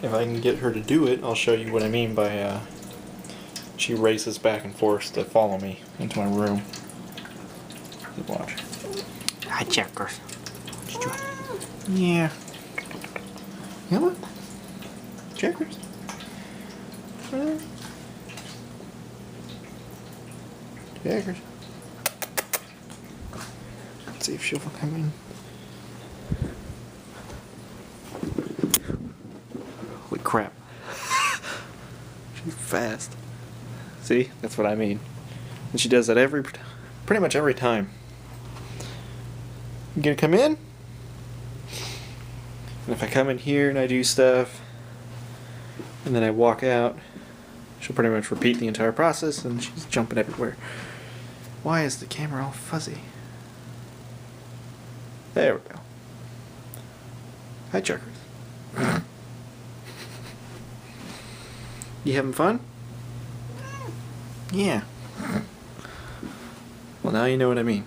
If I can get her to do it, I'll show you what I mean by she races back and forth to follow me into my room. Watch. Hi, checkers. Yeah. Come on. Checkers. Checkers. Let's see if she'll come in. Holy crap. She's fast. See? That's what I mean. And she does that pretty much every time. You gonna come in? And if I come in here and I do stuff, and then I walk out, she'll pretty much repeat the entire process, and she's jumping everywhere. Why is the camera all fuzzy? There we go. Hi, checkers. You having fun? Yeah. Well, now you know what I mean.